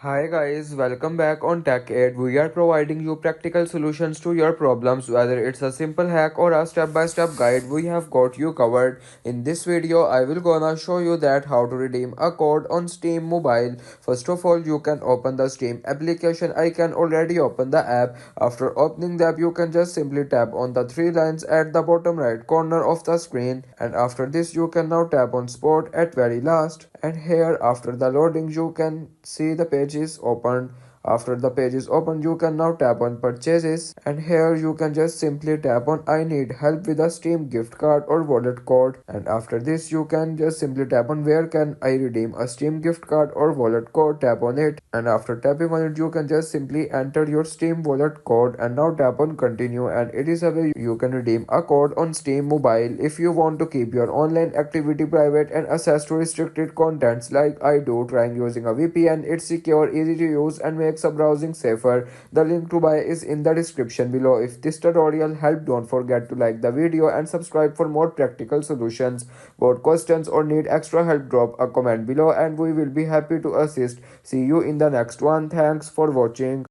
Hi guys, welcome back on Tech Aid. We are providing you practical solutions to your problems, whether it's a simple hack or a step-by-step guide. We have got you covered. In this video, I will gonna show you that how to redeem a code on Steam Mobile. First of all, you can open the Steam application. I can already open the app. After opening the app, you can just simply tap on the three lines at the bottom right corner of the screen, and after this, you can now tap on Sport at very last. And here, after the loading, you can see the page is opened. After the page is open, you can now tap on purchases, and here you can just simply tap on I need help with a Steam gift card or wallet code, and after this you can just simply tap on where can I redeem a Steam gift card or wallet code. Tap on it, and after tapping on it you can just simply enter your Steam wallet code and now tap on continue, and it is a way you can redeem a code on Steam Mobile. If you want to keep your online activity private and access to restricted contents like I do, trying using a VPN. It's secure, easy to use, and makes a browsing safer. The link to buy is in the description below. If this tutorial helped, don't forget to like the video and subscribe for more practical solutions. Got questions or need extra help, drop a comment below and we will be happy to assist. See you in the next one. Thanks for watching.